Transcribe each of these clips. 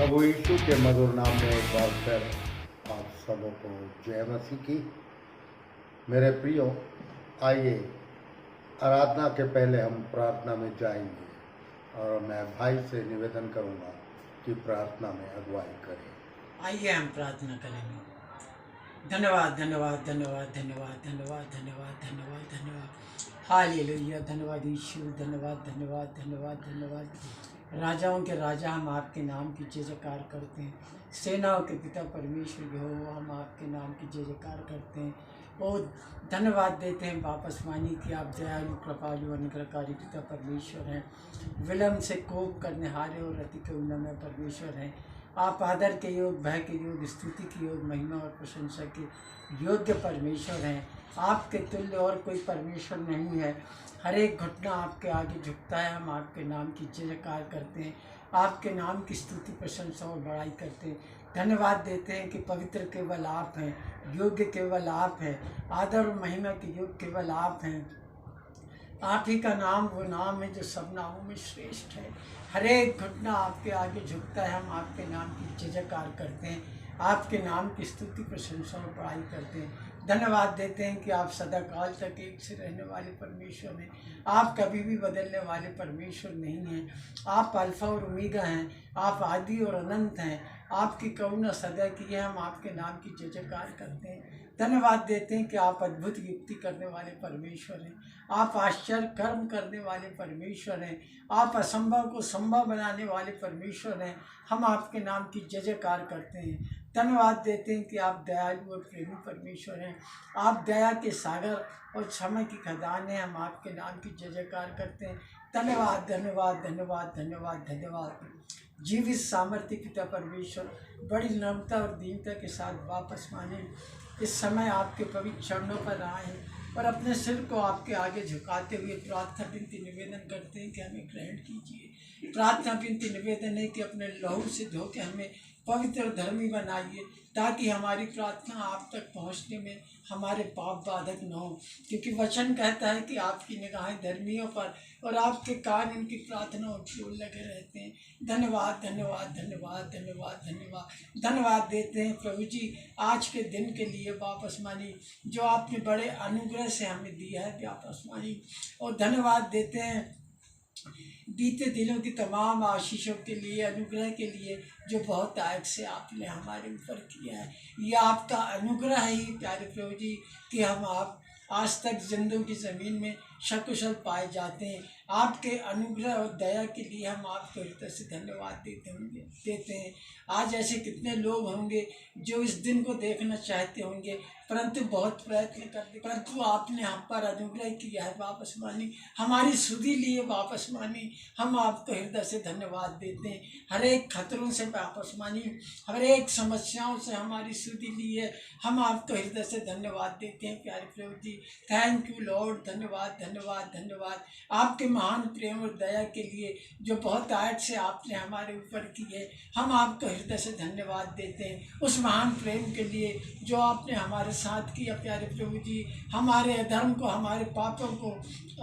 प्रभु यीशु के मधुर नाम में एक बार फिर आप सबों को जय मसीह की। मेरे प्रियो, आइए आराधना के पहले हम प्रार्थना में जाएंगे और मैं भाई से निवेदन करूंगा कि प्रार्थना में अगुवाई करें। आइए हम प्रार्थना करेंगे। धन्यवाद धन्यवाद धन्यवाद धन्यवाद धन्यवाद धन्यवाद धन्यवाद धन्यवाद हालेलुया। धन्यवाद यीशु, धन्यवाद धन्यवाद धन्यवाद धन्यवाद। राजाओं के राजा, हम आपके नाम की जय जयकार करते हैं। सेनाओं के पिता परमेश्वर यहोवा, हम आपके नाम की जय जयकार करते हैं। और धन्यवाद देते हैं वापस मानी कि आप दयालु कृपालु अनुग्रहकारी पिता परमेश्वर हैं। विलम्ब से कोप करने हारे और अति करुणा परमेश्वर हैं। आप आदर के योग, भय के योग, स्तुति के योग, महिमा और प्रशंसा के योग्य परमेश्वर हैं। आपके तुल्य और कोई परमेश्वर नहीं है। हर एक घटना आपके आगे झुकता है। हम आपके नाम की जय जयकार करते हैं, आपके नाम की स्तुति प्रशंसा और बड़ाई करते हैं। धन्यवाद देते हैं कि पवित्र केवल आप हैं, योग्य केवल आप हैं, आदर और महिमा के योग केवल आप हैं। आप ही का नाम वो नाम है जो सब नामों में श्रेष्ठ है। हर एक घटना आपके आगे झुकता है। हम आपके नाम की जय जयकार करते हैं, आपके नाम की स्तुति प्रशंसा और बड़ाई करते हैं। धन्यवाद देते हैं कि आप सदा काल तक एक से रहने वाले परमेश्वर हैं। आप कभी भी बदलने वाले परमेश्वर नहीं हैं। आप अल्फा और ओमेगा हैं, आप आदि और अनंत हैं। आपकी करुणा सदा की है। हम आपके नाम की जय जयकार करते हैं। धन्यवाद देते हैं कि आप अद्भुत युक्ति करने वाले परमेश्वर हैं। आप आश्चर्य कर्म करने वाले परमेश्वर हैं। आप असंभव को संभव बनाने वाले परमेश्वर हैं। हम आपके नाम की जय जयकार करते हैं। धन्यवाद देते हैं कि आप दयालु और प्रेमी परमेश्वर हैं। आप दया के सागर और क्षमा की खदान हैं। हम आपके नाम की जय जयकार करते हैं। धन्यवाद धन्यवाद धन्यवाद धन्यवाद धन्यवाद। जीवित सामर्थ्य पिता परमेश्वर, बड़ी नम्रता और दीनता के साथ वापस माने इस समय आपके पवित्र चरणों पर आए हैं और अपने सिर को आपके आगे झुकाते हुए प्रार्थना विनती निवेदन करते हैं कि हमें ग्रहण कीजिए। प्रार्थना विनती निवेदन है कि अपने लहू से धो के हमें पवित्र धर्मी बनाइए, ताकि हमारी प्रार्थना आप तक पहुंचने में हमारे पाप बाधक न हो। क्योंकि वचन कहता है कि आपकी निगाहें धर्मियों पर और आपके कान इनकी प्रार्थना की ओर लगे रहते हैं। धन्यवाद धन्यवाद धन्यवाद धन्यवाद धन्यवाद धन्यवाद देते हैं प्रभु जी आज के दिन के लिए वापस मानी, जो आपने बड़े अनुग्रह से हमें दिया है वापस मानी। और धन्यवाद देते हैं बीते दिनों की तमाम आशीषों के लिए, अनुग्रह के लिए जो बहुत आयत से आपने हमारे ऊपर किया है। यह आपका अनुग्रह है ही प्यारे प्रभु जी कि हम आप आज तक जिंदों की ज़मीन में सकुशल पाए जाते हैं। आपके अनुग्रह और दया के लिए हम आपको हृदय से धन्यवाद देते हैं। आज ऐसे कितने लोग होंगे जो इस दिन को देखना चाहते होंगे, परंतु बहुत प्रयत्न करते, परंतु आपने हम पर अनुग्रह किया है वापस मानी, हमारी सुधि लिए वापस मानी। हम आपको हृदय से धन्यवाद देते हैं। हर एक खतरों से वापस मानी, हर एक समस्याओं से हमारी सुधि ली है। हम आपको हृदय से धन्यवाद देते हैं प्यारे प्रभु जी। Thank you lord. धन्यवाद धन्यवाद धन्यवाद आपके महान प्रेम और दया के लिए जो बहुत आयत से आपने हमारे ऊपर की है। हम आपको हृदय से धन्यवाद देते हैं उस महान प्रेम के लिए जो आपने हमारे साथ किया प्यारे प्रभु जी। हमारे अधर्म को, हमारे पापों को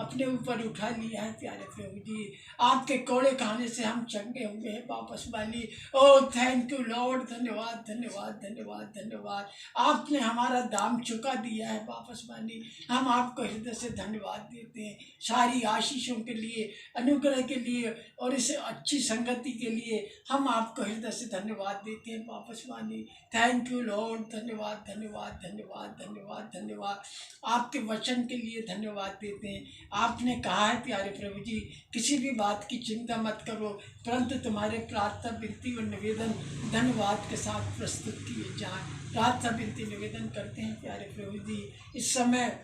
अपने ऊपर उठा लिया है प्यारे प्रभु जी। आपके कोड़े खाने से हम चंगे हुए हैं वापस वाली। ओ थैंक यू लॉर्ड। धन्यवाद धन्यवाद धन्यवाद धन्यवाद। आपने हमारा दाम चुका दिया है वापस वाली। हम आपको हृदय से धन्यवाद देते हैं सारी आशीषों के लिए, अनुग्रह के लिए और इस अच्छी संगति के लिए। हम आपको हृदय से धन्यवाद देते हैं वापस वाली। Thank you lord. धन्यवाद धन्यवाद धन्यवाद धन्यवाद धन्यवाद। आपके वचन के लिए धन्यवाद देते हैं। आपने कहा है प्यारे प्रभु जी, किसी भी बात की चिंता मत करो, परंतु तुम्हारे प्रार्थना विनती और निवेदन धन्यवाद के साथ प्रस्तुत किए जाएं। प्रार्थना विनती निवेदन करते हैं प्यारे प्रभु जी। इस समय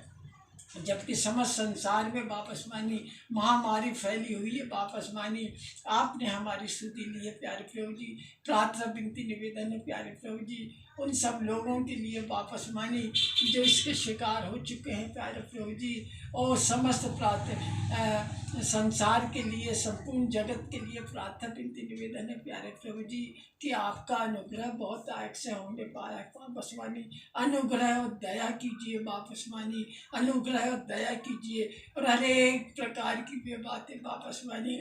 जबकि समस्त संसार में वापस मानी महामारी फैली हुई है वापस मानी, आपने हमारी स्तुति ली है प्यारे प्रभु जी। प्रार्थना विनती निवेदन है प्यारे प्रभु जी। उन सब लोगों के लिए वापस मानी जो इसके शिकार हो चुके हैं प्यारे प्रभु जी, और समस्त संसार के लिए, संपूर्ण जगत के लिए प्रार्थना विनती निवेदन है प्यारे प्रभु जी कि आपका अनुग्रह बहुत आयक से होने पाया वापस मानी। अनुग्रह और दया कीजिए वापस मानी, अनुग्रह और दया कीजिए, और हर एक प्रकार की वे बातें वापस मानी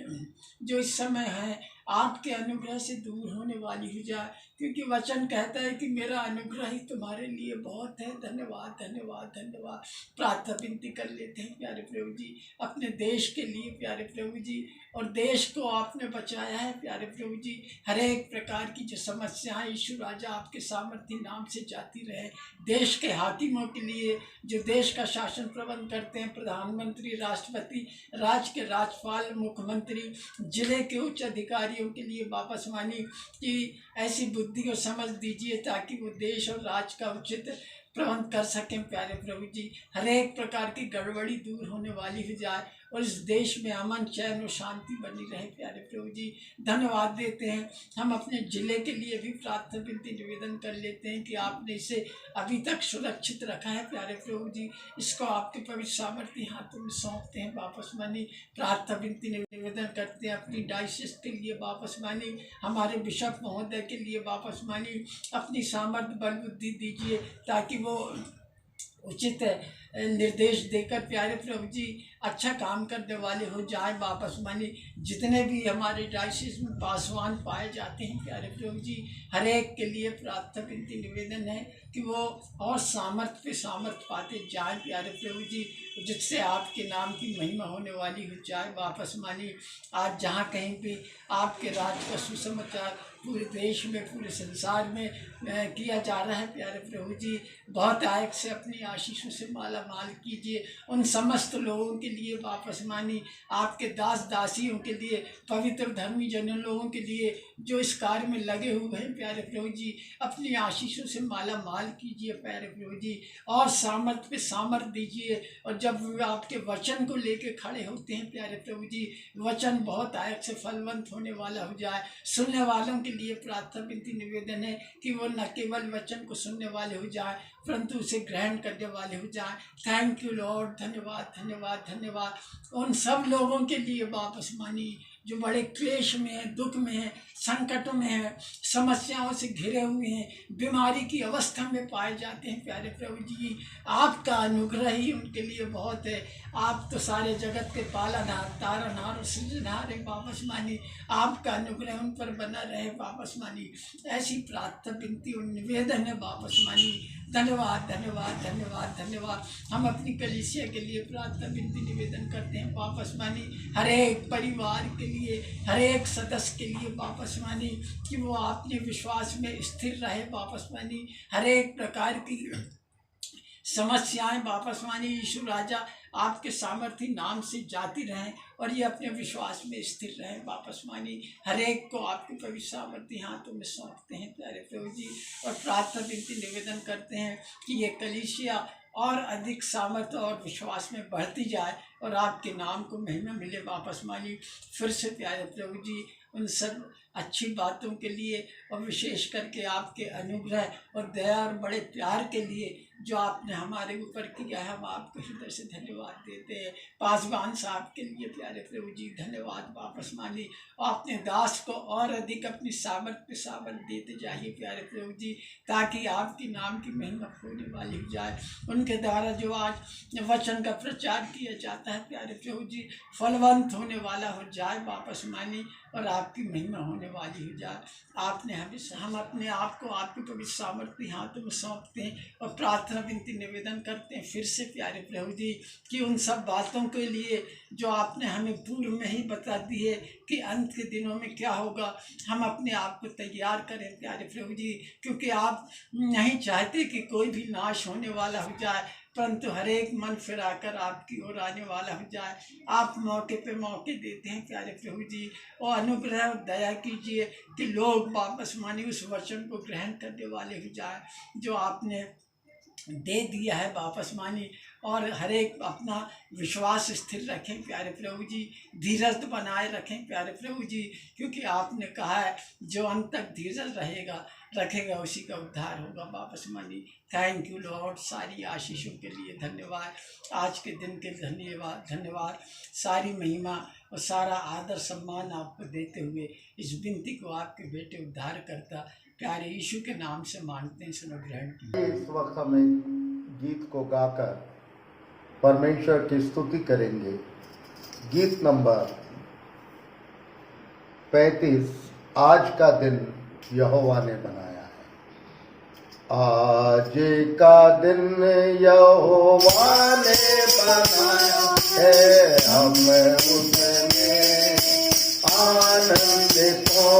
जो इस समय है आपके अनुग्रह से दूर होने वाली हो जाए, क्योंकि वचन कहता है कि मेरा अनुग्रह ही तुम्हारे लिए बहुत है। धन्यवाद धन्यवाद धन्यवाद। प्रार्थना विनती कर लेते हैं प्यारे प्रभु जी अपने देश के लिए प्यारे प्रभु जी, और देश को आपने बचाया है प्यारे प्रभु जी। हर एक प्रकार की जो समस्याएं यीशु राजा आपके सामर्थ्य नाम से जाती रहे। देश के हाकिमों के लिए जो देश का शासन प्रबंध करते हैं, प्रधानमंत्री, राष्ट्रपति, राज्य के राज्यपाल, मुख्यमंत्री, जिले के उच्च अधिकारियों के लिए वापस मानी कि ऐसी बुद्धि और समझ दीजिए ताकि वो देश और राज्य का उचित प्रबंध कर सकें प्यारे प्रभु जी। हर एक प्रकार की गड़बड़ी दूर होने वाली हो जाए और इस देश में अमन, चैन और शांति बनी रहे प्यारे प्रभु जी। धन्यवाद देते हैं। हम अपने ज़िले के लिए भी प्रार्थना विनती निवेदन कर लेते हैं कि आपने इसे अभी तक सुरक्षित रखा है प्यारे प्रभु जी। इसको आपके पवित्र सामर्थ्य हाथों में सौंपते हैं वापस मानी। प्रार्थना विनती निवेदन करते हैं अपनी डायसिस के लिए वापस मानी, हमारे बिशप महोदय के लिए वापस मानी। अपनी सामर्थ्य बल बुद्धि दीजिए ताकि वो उचित निर्देश देकर प्यारे प्रभु जी अच्छा काम करने वाले हो जाए वापस मानी। जितने भी हमारे डायसिस में पासवान पाए जाते हैं प्यारे प्रभु जी, हर एक के लिए प्रार्थना विनती निवेदन है कि वो और सामर्थ्य पे सामर्थ्य पाते जाए प्यारे प्रभु जी, जिससे आपके नाम की महिमा होने वाली हो जाए वापस मानी। आज जहाँ कहीं भी आपके राज्य का सुसमाचार पूरे देश में, पूरे संसार में किया जा रहा है प्यारे प्रभु जी, बहुत आयक से अपनी आशीषों से माला माल कीजिए। उन समस्त लोगों के लिए वापस मानी, आपके दास दासियों के लिए, पवित्र धर्मी जनों लोगों के लिए जो इस कार्य में लगे हुए हैं प्यारे प्रभु जी, अपनी आशीषों से माला माल कीजिए प्यारे प्रभु जी, और सामर्थ्य पे सामर्थ्य दीजिए। और जब वे आपके वचन को लेके खड़े होते हैं प्यारे प्रभु जी, वचन बहुत आयक से फलवंत होने वाला हो जाए। सुनने वालों के लिए प्रार्थना विनती निवेदन है कि वो न केवल वचन को सुनने वाले हो जाए परंतु उसे ग्रहण करने वाले हो जाए। थैंक यू लॉर्ड, धन्यवाद धन्यवाद धन्यवाद। उन सब लोगों के लिए वापस मानी जो बड़े क्लेश में हैं, दुख में हैं, संकटों में हैं, समस्याओं से घिरे हुए हैं, बीमारी की अवस्था में पाए जाते हैं प्यारे प्रभु जी, आपका अनुग्रह ही उनके लिए बहुत है। आप तो सारे जगत के पालनहार, तारनहार और सृजनहार है वापस मानी। आपका अनुग्रह उन पर बना रहे वापस मानी। ऐसी प्रार्थना विनती और निवेदन है वापस मानी। धन्यवाद धन्यवाद धन्यवाद धन्यवाद। हम अपनी कलीसिया के लिए प्रार्थना विनती निवेदन करते हैं वापस मानी। हर एक परिवार के लिए, हर एक सदस्य के लिए वापस मानी कि वो अपने विश्वास में स्थिर रहे वापस मानी। हर एक प्रकार की समस्याएं वापस मानी यीशु राजा आपके सामर्थ्य नाम से जाती रहें और ये अपने विश्वास में स्थिर रहें वापस मानी। हर एक को आपके पवित्र सामर्थ्य हाथों में सौंपते हैं प्यारे प्रभु जी, और प्रार्थना विनती निवेदन करते हैं कि ये कलीसिया और अधिक सामर्थ्य और विश्वास में बढ़ती जाए और आपके नाम को महिमा मिले वापस मानी। फिर से प्यारे प्रभु जी उन सब अच्छी बातों के लिए और विशेष करके आपके अनुग्रह और दया और बड़े प्यार के लिए जो आपने हमारे ऊपर किया है, हम आपको हृदय से धन्यवाद देते हैं। पासवान साहब के लिए प्यारे प्रभु जी धन्यवाद वापस मानी। आपने दास को और अधिक अपनी सामर्थ्य पे सामर्थ्य देते जाइए प्यारे प्रभु जी, ताकि आपके नाम की महिमा होने वाली हो जाए। उनके द्वारा जो आज वचन का प्रचार किया जाता है प्यारे प्रभु जी, फलवंत होने वाला हो जाए वापस मानी और आपकी महिमा होने वाली हो जाए। आपने हम अपने आप को आपके पवित्र सामर्थ्य हाथों में सौंपते हैं और प्रार्थना विनती निवेदन करते हैं फिर से प्यारे प्रभु जी कि उन सब बातों के लिए जो आपने हमें पूर्व में ही बता दी है कि अंत के दिनों में क्या होगा, हम अपने आप को तैयार करें प्यारे प्रभु जी, क्योंकि आप नहीं चाहते कि कोई भी नाश होने वाला हो जाए परंतु हर एक मन फिराकर आपकी ओर आने वाला हो जाए। आप मौके पे मौके देते हैं प्यारे प्रभु जी, और अनुग्रह और दया कीजिए कि लोग वापस माने उस वचन को ग्रहण करने वाले हो जाए जो आपने दे दिया है वापस मानी। और हर एक अपना विश्वास स्थिर रखें प्यारे प्रभु जी, धीरज बनाए रखें प्यारे प्रभु जी, क्योंकि आपने कहा है जो अंत तक धीरज रखेगा उसी का उद्धार होगा वापस मनी। थैंक यू लॉर्ड, सारी आशीषों के लिए धन्यवाद, आज के दिन के धन्यवाद। सारी महिमा और सारा आदर सम्मान आपको देते हुए इस विनती को आपके बेटे उद्धार करता प्यारे यीशु के नाम से मांगते हैं, सुनो ग्रहण कीजिए। इस वक्त हमें गीत को गाकर परमेश्वर की स्तुति करेंगे। गीत नंबर 35, आज का दिन यहोवा ने बनाया है। आज का दिन यहोवा ने बनाया है, हम उसमें आनंदित हो।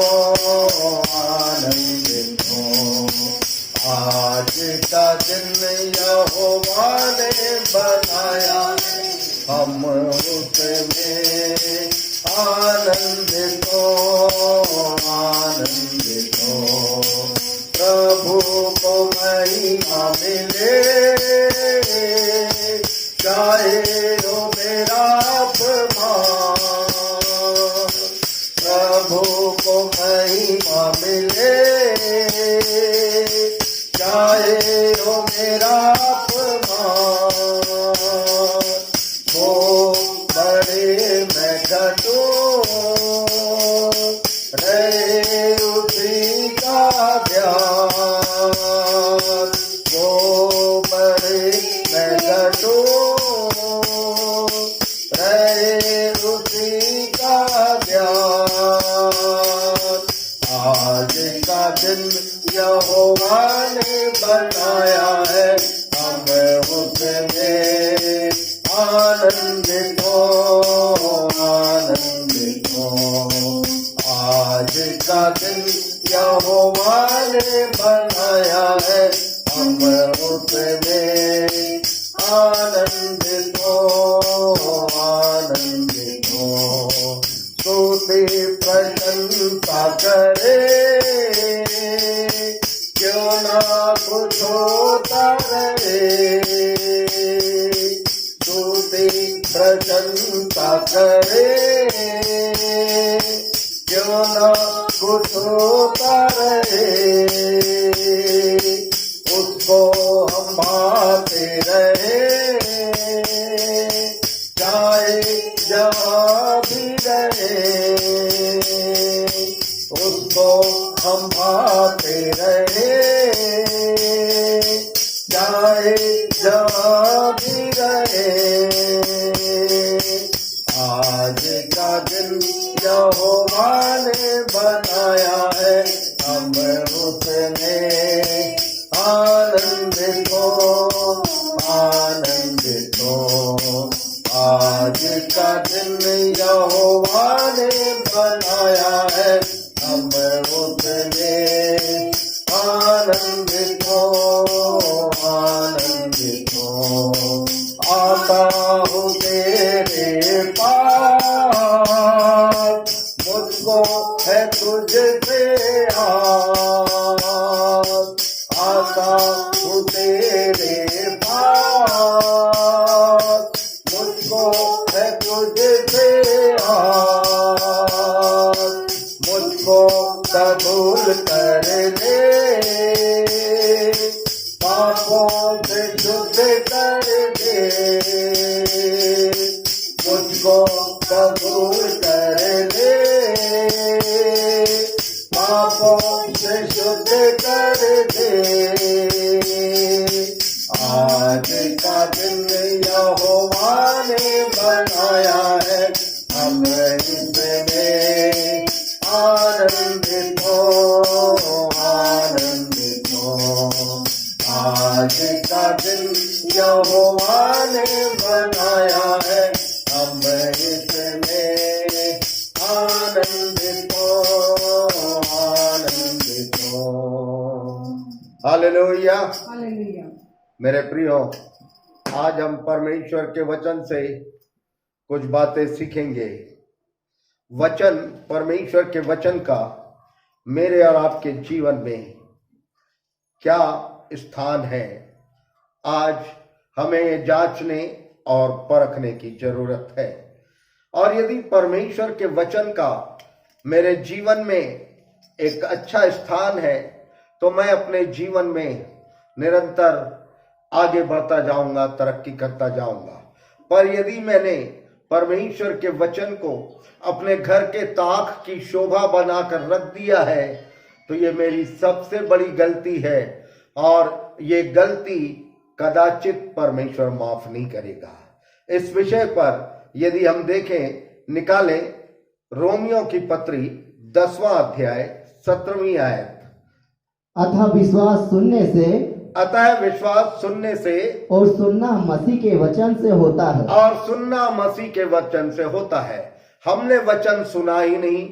आज का दिन यहोवा ने बनाया है, हम उसमें आनंदित हो। प्रभु को महिमा मिले, चाहे हो मेरा अपमान। प्रभु को महिमा मिले, चाहे हो मेरा अपमान। वो बड़े मैं घटूं, रहे उसी का ध्यान। वो बड़े मैं घटूं, रहे उसी का ध्यान। आज का दिन यहोवा ने बनाया है, हम उसमें आनंदित हो। आज का दिन यहोवा ने बनाया है, हम उसमें आनंदित हो। स्तुति प्रशंसा करे, क्यों ना कुछ होता रहे। स्तुति प्रशंसा करे, क्यों ना कुछ होता रहे। उसको हम भाते रहे, चाहे जहाँ भी रहे। उसको हम भाते रहे, चाहे जहाँ भी रहे। आज का दिन यहोवा ने बनाया है, हम उसमें आनंदित हो। आज का दिन यहोवा ने बनाया है, हम उसमें आनंदित हो। आता हूँ तेरे पास, मुझको है तुझसे आस। आता हूँ तेरे पास, मुझको है तुझसे आस। मुझको कबूल कर ले, पापों से शुद्ध कर दे। मुझको कबूल कर ले, पापों से शुद्ध कर दे। आज का दिन यहोवा ने बनाया है, हम इसमें आनंदित हो। आज का दिन यहोवा ने बनाया है, हम इसमें आनंदित हो। हालेलुया। हालेलुया। मेरे प्रियो, आज हम परमेश्वर के वचन से कुछ बातें सीखेंगे। वचन, परमेश्वर के वचन का मेरे और आपके जीवन में क्या स्थान है, आज हमें ये जांचने और परखने की जरूरत है। और यदि परमेश्वर के वचन का मेरे जीवन में एक अच्छा स्थान है तो मैं अपने जीवन में निरंतर आगे बढ़ता जाऊंगा, तरक्की करता जाऊंगा। पर यदि मैंने परमेश्वर के वचन को अपने घर के ताक की शोभा बनाकर रख दिया है तो ये मेरी सबसे बड़ी गलती है, और ये गलती कदाचित परमेश्वर माफ नहीं करेगा। इस विषय पर यदि हम देखें, निकालें रोमियो की पत्री 10वां अध्याय 17वीं आयत। अतः विश्वास सुनने से और सुनना मसीह के वचन से होता है। और सुनना मसीह के वचन से होता है। हमने वचन सुना ही नहीं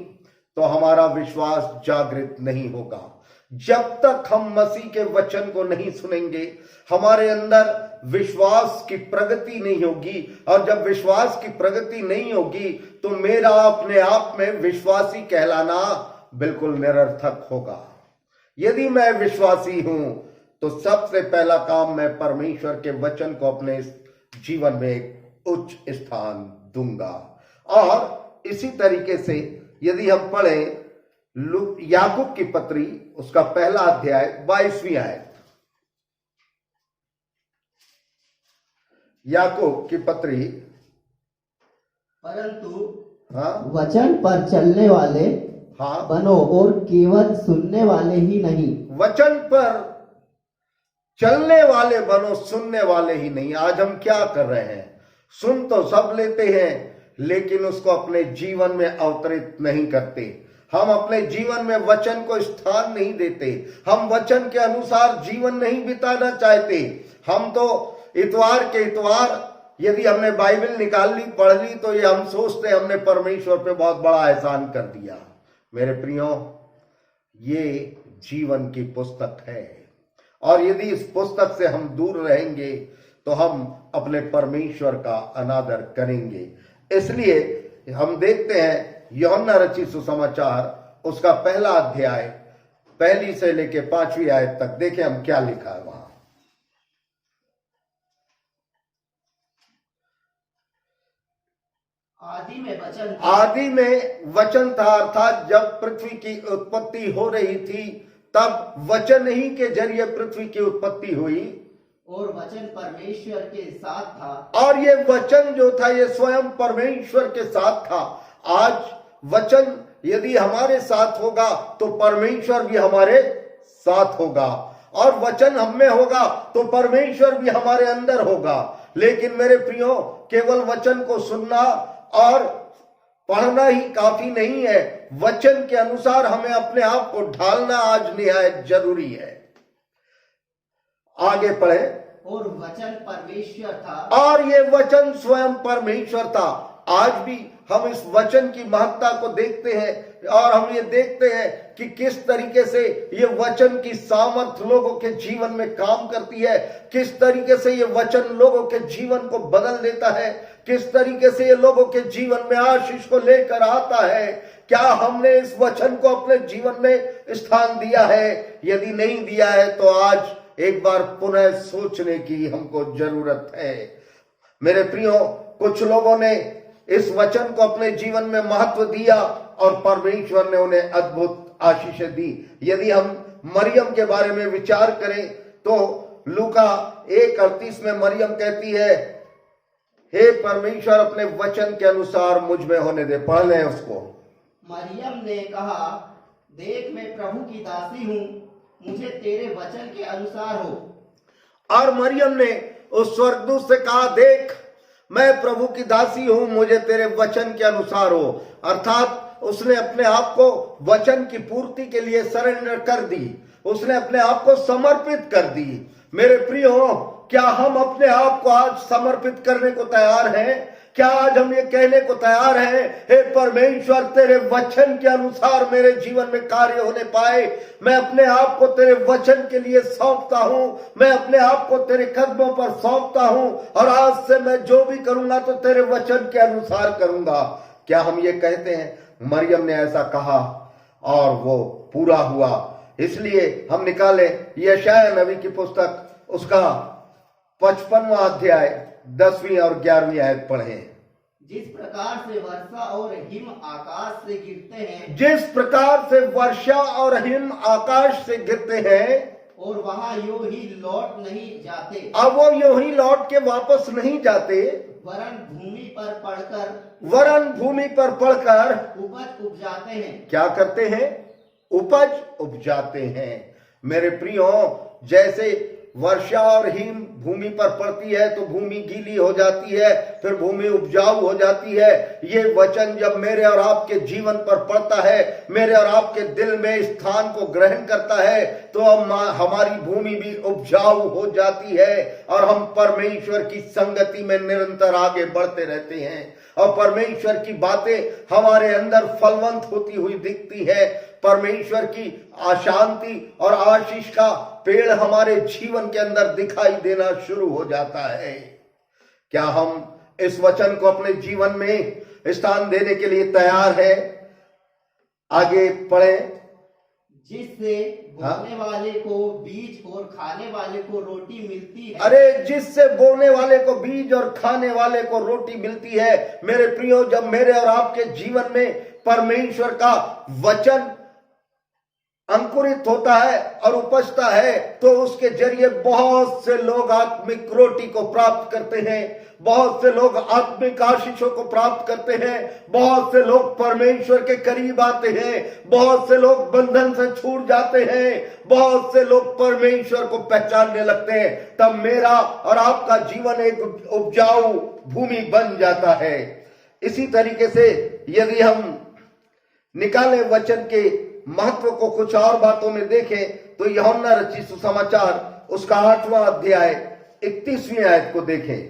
तो हमारा विश्वास जागृत नहीं होगा। जब तक हम मसीह के वचन को नहीं सुनेंगे हमारे अंदर विश्वास की प्रगति नहीं होगी, और जब विश्वास की प्रगति नहीं होगी तो मेरा अपने आप में विश्वासी कहलाना बिल्कुल निरर्थक होगा। यदि मैं विश्वासी हूं तो सबसे पहला काम मैं परमेश्वर के वचन को अपने जीवन में एक उच्च स्थान दूंगा। और इसी तरीके से यदि हम पढ़ें याकूब की पत्री, उसका पहला अध्याय 22वीं आयत। याकूब की पत्री, परंतु वचन पर चलने वाले बनो और केवल सुनने वाले ही नहीं। वचन पर चलने वाले बनो, सुनने वाले ही नहीं। आज हम क्या कर रहे हैं? सुन तो सब लेते हैं लेकिन उसको अपने जीवन में अवतरित नहीं करते। हम अपने जीवन में वचन को स्थान नहीं देते। हम वचन के अनुसार जीवन नहीं बिताना चाहते। हम तो इतवार के इतवार यदि हमने बाइबल निकाल ली, पढ़ ली, तो ये हम सोचते हमने परमेश्वर पे बहुत बड़ा एहसान कर दिया। मेरे प्रियो, ये जीवन की पुस्तक है, और यदि इस पुस्तक से हम दूर रहेंगे तो हम अपने परमेश्वर का अनादर करेंगे। इसलिए हम देखते हैं यूहन्ना रचित सुसमाचार, उसका पहला अध्याय 1 से लेकर 5वीं आयत तक देखें हम क्या लिखा है वहां। आदि में वचन था, अर्थात जब पृथ्वी की उत्पत्ति हो रही थी तब वचन ही के जरिए पृथ्वी की उत्पत्ति हुई, और वचन परमेश्वर के साथ था, और ये वचन जो था ये स्वयं परमेश्वर के साथ था। आज वचन यदि हमारे साथ होगा तो परमेश्वर भी हमारे साथ होगा, और वचन हम में होगा तो परमेश्वर भी हमारे अंदर होगा। लेकिन मेरे प्रियो, केवल वचन को सुनना और पढ़ना ही काफी नहीं है। वचन के अनुसार हमें अपने आप को ढालना आज निहायत जरूरी है। आगे पढ़े। और वचन परमेश्वर था, और ये वचन स्वयं परमेश्वर था। आज भी हम इस वचन की महत्ता को देखते हैं, और हम ये देखते हैं कि किस तरीके से ये वचन की सामर्थ लोगों के जीवन में काम करती है, किस तरीके से ये वचन लोगों के जीवन को बदल देता है, किस तरीके से ये लोगों के जीवन में आशीष को लेकर आता है। क्या हमने इस वचन को अपने जीवन में स्थान दिया है? यदि नहीं दिया है तो आज एक बार पुनः सोचने की हमको जरूरत है। मेरे प्रियो, कुछ लोगों ने इस वचन को अपने जीवन में महत्व दिया और परमेश्वर ने उन्हें अद्भुत आशीषें दी। यदि हम मरियम के बारे में विचार करें तो लूका 1:38 में मरियम कहती है, हे परमेश्वर, अपने वचन के अनुसार मुझ में होने दे। पढ़ लें उसको। मरियम ने कहा, देख मैं प्रभु की दासी हूँ, मुझे तेरे वचन के अनुसार हो। और मरियम ने उस स्वर्गदूत से कहा, देख मैं प्रभु की दासी हूं, मुझे तेरे वचन के अनुसार हो। अर्थात उसने अपने आप को वचन की पूर्ति के लिए सरेंडर कर दी, उसने अपने आप को समर्पित कर दी। मेरे प्रियो, क्या हम अपने आप को आज समर्पित करने को तैयार हैं? क्या आज हम ये कहने को तैयार हैं, हे परमेश्वर, तेरे वचन के अनुसार मेरे जीवन में कार्य होने पाए। मैं अपने आप को तेरे वचन के लिए सौंपता हूं, मैं अपने आप को तेरे कदमों पर सौंपता हूं, और आज से मैं जो भी करूंगा तो तेरे वचन के अनुसार करूंगा। क्या हम ये कहते हैं? मरियम ने ऐसा कहा और वो पूरा हुआ। इसलिए हम निकालें यशायाह नबी की पुस्तक, उसका 55वां अध्याय 10वीं और 11वीं आयत पढ़े। जिस प्रकार से वर्षा और हिम आकाश से गिरते हैं, जिस प्रकार से वर्षा और हिम आकाश से गिरते हैं, और वहां यूं ही लौट नहीं जाते, अब वो यूं ही लौट के वापस नहीं जाते, वरन भूमि पर पड़कर उपज उपजाते हैं। क्या करते हैं? उपज उपजाते हैं। मेरे प्रियो, जैसे वर्षा और हिम भूमि पर पड़ती है तो भूमि गीली हो जाती है, फिर भूमि उपजाऊ हो जाती है। ये वचन जब मेरे और आपके जीवन पर पड़ता है, मेरे और आपके दिल में स्थान को ग्रहण करता है, तो हमारी भूमि भी उपजाऊ हो जाती है और हम परमेश्वर की संगति में निरंतर आगे बढ़ते रहते हैं और परमेश्वर की बातें हमारे अंदर फलवंत होती हुई दिखती है। परमेश्वर की अशांति और आशीष का पेड़ हमारे जीवन के अंदर दिखाई देना शुरू हो जाता है। क्या हम इस वचन को अपने जीवन में स्थान देने के लिए तैयार है? आगे पढ़ें। जिससे बोने वाले को बीज और खाने वाले को रोटी मिलती है। अरे, जिससे बोने वाले को बीज और खाने वाले को रोटी मिलती है। मेरे प्रियो, जब मेरे और आपके जीवन में परमेश्वर का वचन अंकुरित होता है और उपजता है, तो उसके जरिए बहुत से लोग आत्मिक रोटी को प्राप्त करते हैं, बहुत से लोग आत्मिक आशीषों को प्राप्त करते हैं, बहुत से लोग परमेश्वर के करीब आते हैं, बहुत से लोग बंधन से छूट जाते हैं, बहुत से लोग परमेश्वर को पहचानने लगते हैं। तब मेरा और आपका जीवन एक उपजाऊ भूमि बन जाता है। इसी तरीके से यदि हम निकाले वचन के महत्व को कुछ और बातों में देखें, तो यूहन्ना रचित सुसमाचार उसका 8वां अध्याय 31वीं आयत को देखें।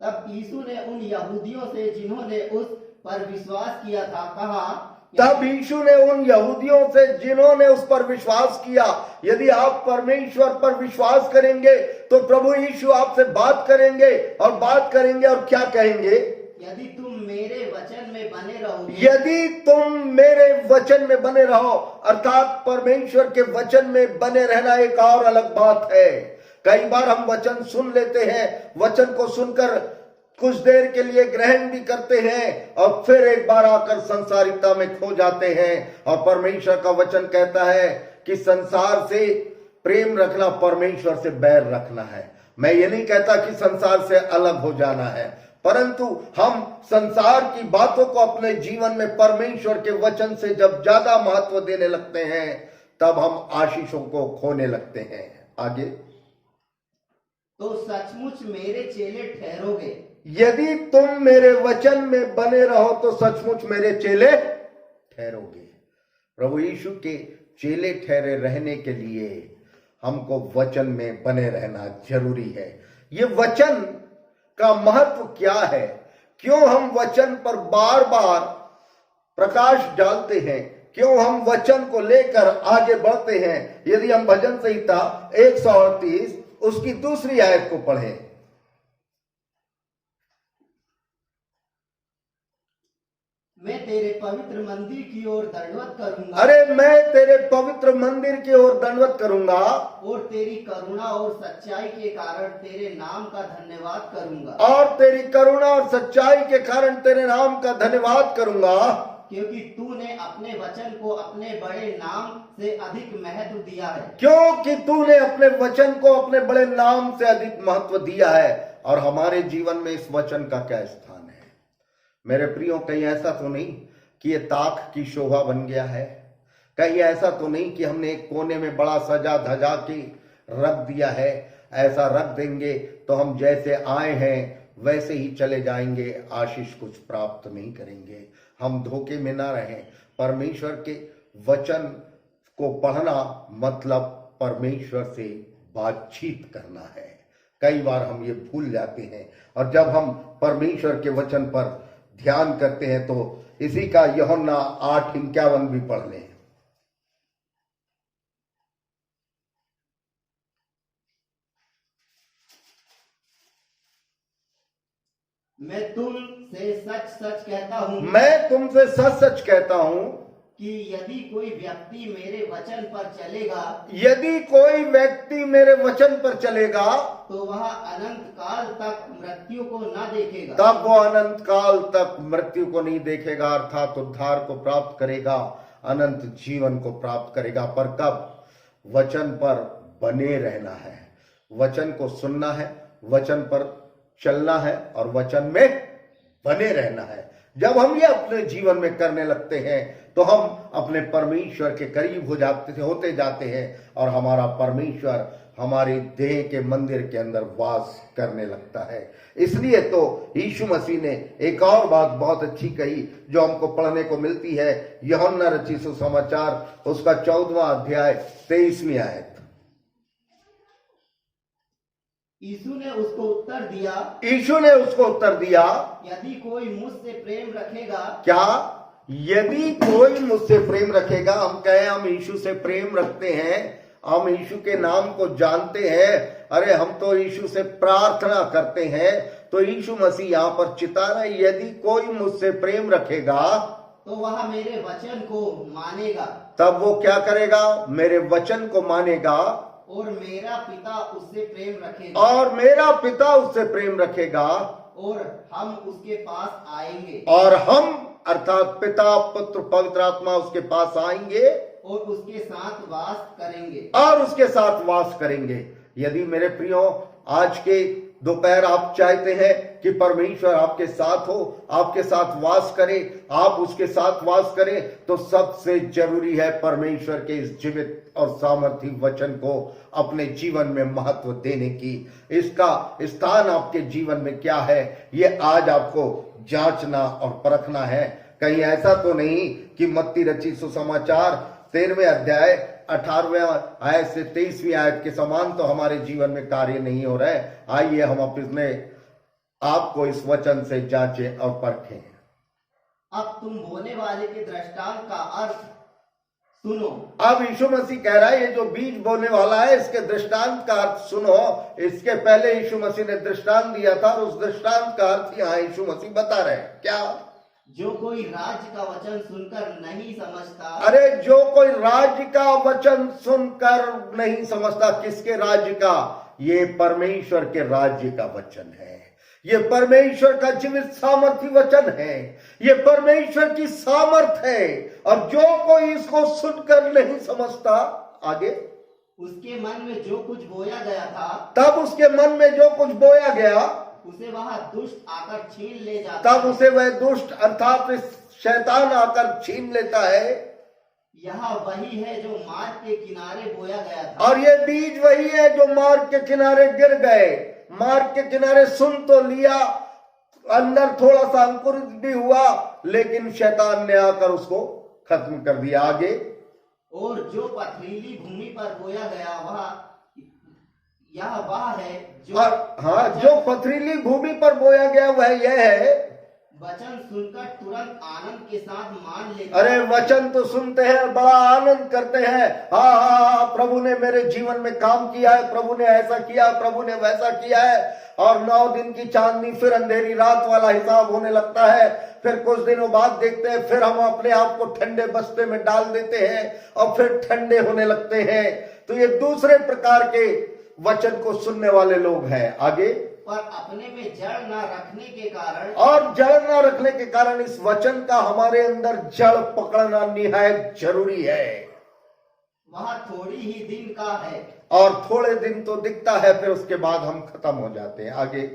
तब यीशु ने उन यहूदियों से जिन्होंने उस पर विश्वास किया था कहा, तब यीशु ने उन यहूदियों से जिन्होंने उस पर विश्वास किया, यदि आप परमेश्वर पर विश्वास करेंगे तो प्रभु यीशु आपसे बात करेंगे और क्या कहेंगे? यदि तुम मेरे वचन में बने रहोगे, यदि तुम मेरे वचन में बने रहो, अर्थात परमेश्वर के वचन में बने रहना एक और अलग बात है। कई बार हम वचन सुन लेते हैं, वचन को सुनकर कुछ देर के लिए ग्रहण भी करते हैं और फिर एक बार आकर संसारिकता में खो जाते हैं। और परमेश्वर का वचन कहता है कि संसार से प्रेम रखना परमेश्वर से बैर रखना है। मैं ये नहीं कहता कि संसार से अलग हो जाना है, परंतु हम संसार की बातों को अपने जीवन में परमेश्वर के वचन से जब ज्यादा महत्व देने लगते हैं, तब हम आशीषों को खोने लगते हैं। आगे, तो सचमुच मेरे चेले ठहरोगे। यदि तुम मेरे वचन में बने रहो तो सचमुच मेरे चेले ठहरोगे। प्रभु यीशु के चेले ठहरे रहने के लिए हमको वचन में बने रहना जरूरी है। ये वचन का महत्व क्या है? क्यों हम वचन पर बार बार प्रकाश डालते हैं? क्यों हम वचन को लेकर आगे बढ़ते हैं? यदि हम भजन संहिता 138 उसकी 2री आयत को पढ़ें। मैं तेरे पवित्र मंदिर की ओर दंडवत करूंगा। अरे, मैं तेरे पवित्र मंदिर की ओर दंडवत करूंगा और तेरी करुणा और सच्चाई के कारण तेरे नाम का धन्यवाद करूंगा। और तेरी करुणा और सच्चाई के कारण तेरे नाम का धन्यवाद करूंगा, क्योंकि तूने अपने वचन को अपने बड़े नाम से अधिक महत्व दिया है। क्योंकि तूने अपने वचन को अपने बड़े नाम से अधिक महत्व दिया है। और हमारे जीवन में इस वचन का क्या स्थान है? मेरे प्रियो, कहीं ऐसा तो नहीं कि ये ताक की शोभा बन गया है? कहीं ऐसा तो नहीं कि हमने एक कोने में बड़ा सजा धजा के रख दिया है? ऐसा रख देंगे तो हम जैसे आए हैं वैसे ही चले जाएंगे, आशीष कुछ प्राप्त नहीं करेंगे। हम धोखे में ना रहें। परमेश्वर के वचन को पढ़ना मतलब परमेश्वर से बातचीत करना है। कई बार हम ये भूल जाते हैं, और जब हम परमेश्वर के वचन पर ध्यान करते हैं तो इसी का यूहन्ना 8:51 भी पढ़ लें। मैं तुमसे सच सच कहता हूँ, मैं तुमसे सच सच कहता हूं कि यदि कोई व्यक्ति मेरे वचन पर चलेगा यदि कोई व्यक्ति मेरे वचन पर चलेगा तो वह अनंत काल तक मृत्यु को न देखेगा। तब वो अनंत काल तक मृत्यु को नहीं देखेगा, अर्थात उद्धार को प्राप्त करेगा, अनंत जीवन को प्राप्त करेगा। पर कब? वचन पर बने रहना है, वचन को सुनना है, वचन पर चलना है और वचन में बने रहना है। जब हम ये अपने जीवन में करने लगते हैं तो हम अपने परमेश्वर के करीब होते जाते हैं और हमारा परमेश्वर हमारी देह के मंदिर के अंदर वास करने लगता है। इसलिए तो यीशु मसीह ने एक और बात बहुत अच्छी कही जो हमको पढ़ने को मिलती है, यूहन्ना रचित सुसमाचार उसका 14वां अध्याय 23वीं आयत। यीशु ने उसको उत्तर दिया, यदि कोई मुझसे प्रेम रखेगा। क्या? यदि कोई मुझसे प्रेम रखेगा। हम कहें हम यीशु से प्रेम रखते हैं, हम यीशु के नाम को जानते हैं, अरे हम तो यीशु से प्रार्थना करते हैं, तो यीशु मसीह यहाँ पर चिता रहा है, यदि कोई मुझसे प्रेम रखेगा तो वह मेरे वचन को मानेगा। तब वो क्या करेगा? मेरे वचन को मानेगा और मेरा पिता उससे प्रेम रखेगा और हम उसके पास आएंगे और हम अर्थात पिता पुत्र पवित्र आत्मा उसके पास आएंगे और उसके साथ वास करेंगे। यदि मेरे प्रियो आज के दोपहर आप चाहते हैं कि परमेश्वर आपके साथ हो, आपके साथ वास करे, आप उसके साथ वास करें, तो सबसे जरूरी है परमेश्वर के इस जीवित और सामर्थी वचन को अपने जीवन में महत्व देने की। इसका स्थान आपके जीवन में क्या है, ये आज आपको जांचना और परखना है। कहीं ऐसा तो नहीं कि मत्ती रचित सुसमाचार 13वें अध्याय 18वें आयत से 23वीं आयत के समान तो हमारे जीवन में कार्य नहीं हो रहा है। आइए हम अपने आपको इस वचन से जांचें और परखें। अब तुम बोने वाले के दृष्टांत का अर्थ सुनो। अब यीशु मसीह कह रहा है ये जो बीज बोने वाला है इसके दृष्टांत का अर्थ सुनो। इसके पहले यीशु मसीह ने दृष्टांत दिया था और उस दृष्टांत का अर्थ यहाँ यीशु मसीह बता रहे हैं। क्या? जो कोई राज्य का वचन सुनकर नहीं समझता। अरे जो कोई राज्य का वचन सुनकर नहीं समझता, किसके राज्य का? ये परमेश्वर के राज्य का वचन है, ये परमेश्वर का जीवित सामर्थी वचन है, ये परमेश्वर की सामर्थ है। और जो कोई इसको सुनकर नहीं समझता, आगे उसके मन में जो कुछ बोया गया था, तब उसके मन में जो कुछ बोया गया उसे वह दुष्ट आकर छीन ले जाता तब उसे वह दुष्ट अर्थात शैतान आकर छीन लेता है। यह वही है जो मार्ग के किनारे बोया गया था। और ये बीज वही है जो मार्ग के किनारे गिर गए। मार्ग के किनारे सुन तो लिया, अंदर थोड़ा सा अंकुरित भी हुआ, लेकिन शैतान ने आकर उसको खत्म कर दिया। आगे, और जो पथरीली भूमि पर बोया गया वह है जो पथरीली भूमि पर बोया गया वह यह है, वचन सुनकर तुरंत आनंद के साथ मान लेते। अरे वचन तो सुनते हैं, बड़ा आनंद करते हैं, हाँ प्रभु ने मेरे जीवन में काम किया है, प्रभु ने ऐसा किया, प्रभु ने वैसा किया है। और 9 दिन की चांदनी फिर अंधेरी रात वाला हिसाब होने लगता है। फिर कुछ दिनों बाद देखते हैं, फिर हम अपने आप को ठंडे बस्ते में डाल देते हैं और फिर ठंडे होने लगते हैं। तो ये दूसरे प्रकार के वचन को सुनने वाले लोग हैं। आगे, पर अपने में जड़ न रखने के कारण, और जड़ न रखने के कारण इस वचन का हमारे अंदर जड़ पकड़ना निहायत जरूरी है। वह थोड़ी ही दिन का है और थोड़े दिन तो दिखता है, फिर उसके बाद हम खत्म हो जाते हैं। आगे,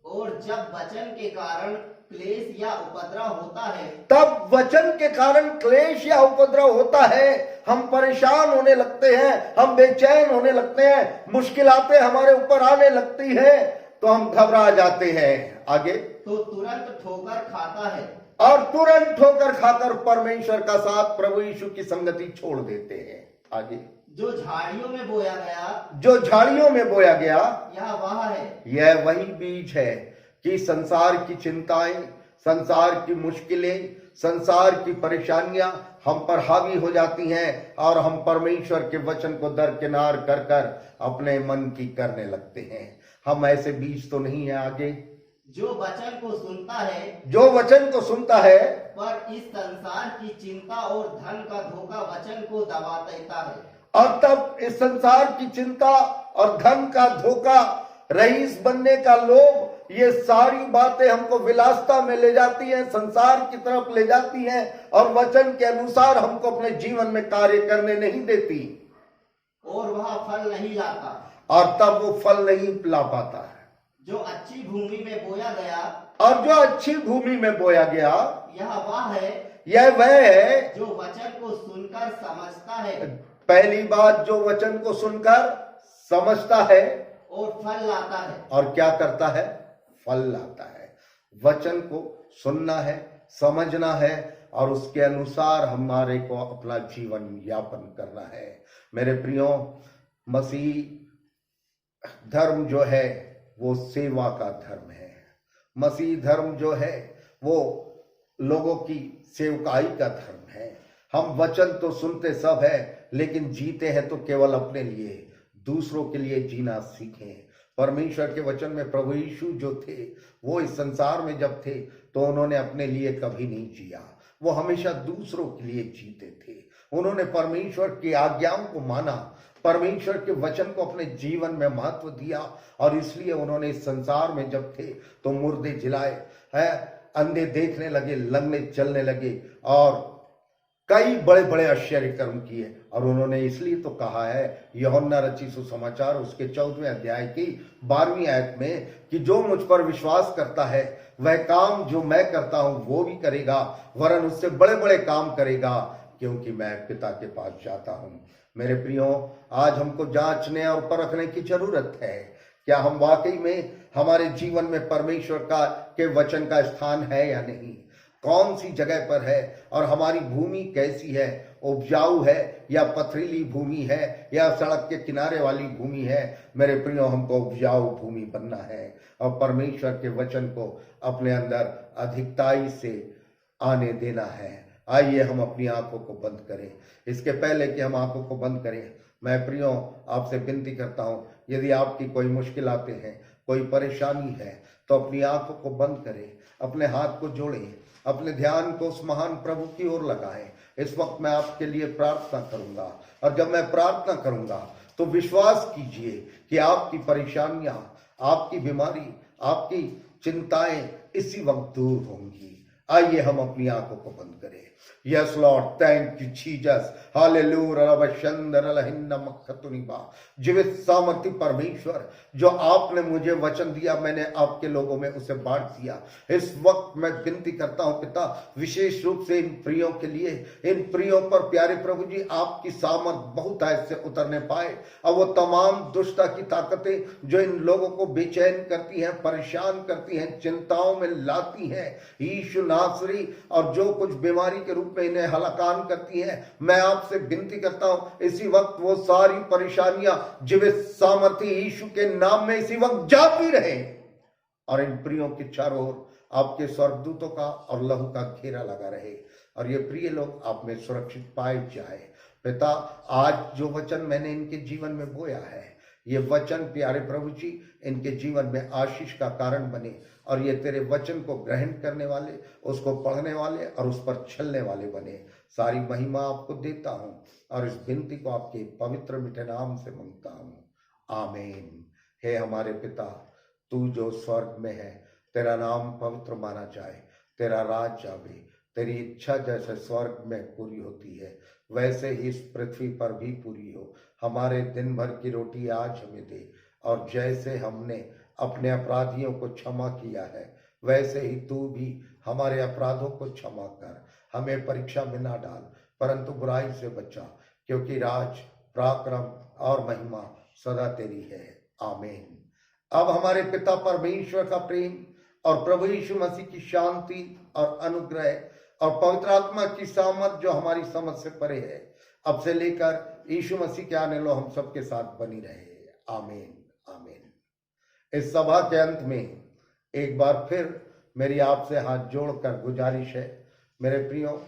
और जब वचन के कारण क्लेश या उपद्रव होता है, तब वचन के कारण क्लेश या उपद्रव होता है, हम परेशान होने लगते हैं, हम बेचैन होने लगते हैं, मुश्किलातें हमारे ऊपर आने लगती हैं, तो हम घबरा जाते हैं। आगे, तो तुरंत ठोकर खाता है और तुरंत ठोकर खाकर परमेश्वर का साथ प्रभु यीशु की संगति छोड़ देते हैं। आगे, जो झाड़ियों में बोया गया यह वही बीज है कि संसार की चिंताएं, संसार की मुश्किलें, संसार की परेशानियां हम पर हावी हो जाती हैं और हम परमेश्वर के वचन को दरकिनार कर कर अपने मन की करने लगते हैं। हम ऐसे बीज तो नहीं है। आगे, जो वचन को सुनता है, जो वचन को सुनता है, पर इस संसार की चिंता और धन का धोखा वचन को दबा देता है। और तब इस संसार की चिंता और धन का धोखा, रईस बनने का लोभ, ये सारी बातें हमको विलासिता में ले जाती हैं, संसार की तरफ ले जाती हैं और वचन के अनुसार हमको अपने जीवन में कार्य करने नहीं देती, और वह फल नहीं लाता। और तब वो फल नहीं ला पाता है। जो अच्छी भूमि में बोया गया, और जो अच्छी भूमि में बोया गया, यह वह है यह वह है जो वचन को सुनकर समझता है पहली बात, जो वचन को सुनकर समझता है और फल लाता है। और क्या करता है? फल लाता है। वचन को सुनना है, समझना है और उसके अनुसार हमारे को अपना जीवन यापन करना है। मेरे प्रियो, मसीह धर्म जो है वो सेवा का धर्म है। मसीह धर्म जो है वो लोगों की सेवकाई का धर्म है। हम वचन तो सुनते सब है, लेकिन जीते हैं तो केवल अपने लिए, दूसरों के लिए जीना सीखें। परमेश्वर के वचन में प्रभु यीशु जो थे, वो इस संसार में जब थे तो उन्होंने अपने लिए कभी नहीं जिया, वो हमेशा दूसरों के लिए जीते थे। उन्होंने परमेश्वर की आज्ञाओं को माना, परमेश्वर के वचन को अपने जीवन में महत्व दिया और इसलिए उन्होंने इस संसार में जब थे तो मुर्दे जिलाए है, अंधे देखने लगे, लंगड़े चलने लगे और कई बड़े बड़े आश्चर्य कर्म किए। और उन्होंने इसलिए तो कहा है यूहन्ना रचित सुसमाचार उसके 14वें अध्याय की 12वीं आयत में कि जो मुझ पर विश्वास करता है वह काम जो मैं करता हूं वो भी करेगा, वरन उससे बड़े बड़े काम करेगा, क्योंकि मैं पिता के पास जाता हूं। मेरे प्रियो, आज हमको जांचने और परखने की जरूरत है, क्या हम वाकई में हमारे जीवन में परमेश्वर का के वचन का स्थान है या नहीं, कौन सी जगह पर है और हमारी भूमि कैसी है, उपजाऊ है या पथरीली भूमि है या सड़क के किनारे वाली भूमि है। मेरे प्रियो, हमको उपजाऊ भूमि बनना है और परमेश्वर के वचन को अपने अंदर अधिकताई से आने देना है। आइए हम अपनी आंखों को बंद करें। इसके पहले कि हम आंखों को बंद करें, मैं प्रियो आपसे विनती करता हूं, यदि आपकी कोई मुश्किल आते हैं, कोई परेशानी है, तो अपनी आंखों को बंद करें, अपने हाथ को जोड़ें, अपने ध्यान को उस महान प्रभु की ओर लगाएं। इस वक्त मैं आपके लिए प्रार्थना करूंगा और जब मैं प्रार्थना करूंगा तो विश्वास कीजिए कि आपकी परेशानियां, आपकी बीमारी, आपकी चिंताएं इसी वक्त दूर होंगी। आइए हम अपनी आंखों को बंद करें। Yes Lord, thank you Jesus, hallelujah. जीवित सामर्थी परमेश्वर, जो आपने मुझे वचन दिया, मैंने आपके लोगों में उसे बांट दिया। इस वक्त मैं विनती करता हूं पिता, विशेष रूप से इन प्रियों के लिए, इन प्रियों पर प्यारे प्रभु जी आपकी सामर्थ बहुत ऐसे उतरने पाए और वो तमाम दुष्टता की ताकतें जो इन लोगों को बेचैन करती हैं, परेशान करती हैं, चिंताओं में लाती हैं, यीशु नासरी, और जो कुछ बीमारी के रूप में इन्हें हलाकान करती हैं, मैं आपसे विनती करता हूं इसी वक्त वो सारी परेशानियां जीवित सामर्थी यीशु के नाम में इसी वक्त जाती रहे और इन प्रियों के चारों ओर आपके स्वर्गदूतों का और लहू का घेरा लगा रहे और ये प्रिय लोग आप में सुरक्षित पाए जाए। पिता, आज जो वचन मैंने इनके जीवन में बोया है, ये वचन प्यारे प्रभु जी इनके जीवन में आशीष का कारण बने और ये तेरे वचन को ग्रहण करने वाले, उसको पढ़ने वाले और उस पर चलने वाले बने। सारी महिमा आपको देता हूं और इस विनती को आपके पवित्र मीठे नाम से मांगता हूं, आमीन। हे हमारे पिता, तू जो स्वर्ग में है, तेरा नाम पवित्र माना जाए, तेरा राज आवे, तेरी इच्छा जैसे स्वर्ग में पूरी होती है वैसे ही इस पृथ्वी पर भी पूरी हो। हमारे दिन भर की रोटी आज हमें दे और जैसे हमने अपने अपराधियों को क्षमा किया है वैसे ही तू भी हमारे अपराधों को क्षमा कर। हमें परीक्षा में ना डाल परंतु बुराई से बचा, क्योंकि राज, पराक्रम और महिमा सदा तेरी है, आमीन। अब हमारे पिता परमेश्वर का प्रेम और प्रभु यीशु मसीह की शांति और अनुग्रह और पवित्र आत्मा की सामर्थ जो हमारी समझ से परे है, अब से लेकर यीशु मसीह के आने लो हम सबके साथ बनी रहे, आमीन, आमीन। इस सभा के अंत में एक बार फिर मेरी आपसे हाथ जोड़कर गुजारिश है, मेरे प्रियो,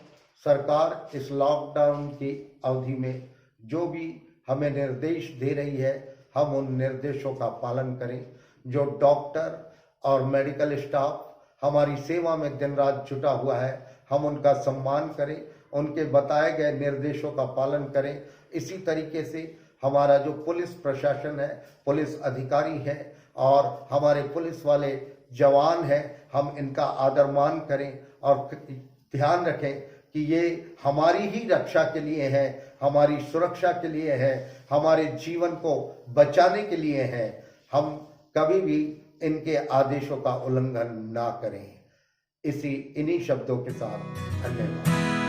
सरकार इस लॉकडाउन की अवधि में जो भी हमें निर्देश दे रही है, हम उन निर्देशों का पालन करें। जो डॉक्टर और मेडिकल स्टाफ हमारी सेवा में दिन रात जुटा हुआ है, हम उनका सम्मान करें, उनके बताए गए निर्देशों का पालन करें। इसी तरीके से हमारा जो पुलिस प्रशासन है, पुलिस अधिकारी है और हमारे पुलिस वाले जवान हैं, हम इनका आदर मान करें और ध्यान रखें कि ये हमारी ही रक्षा के लिए है, हमारी सुरक्षा के लिए है, हमारे जीवन को बचाने के लिए है। हम कभी भी इनके आदेशों का उल्लंघन ना करें। इन्हीं शब्दों के साथ धन्यवाद।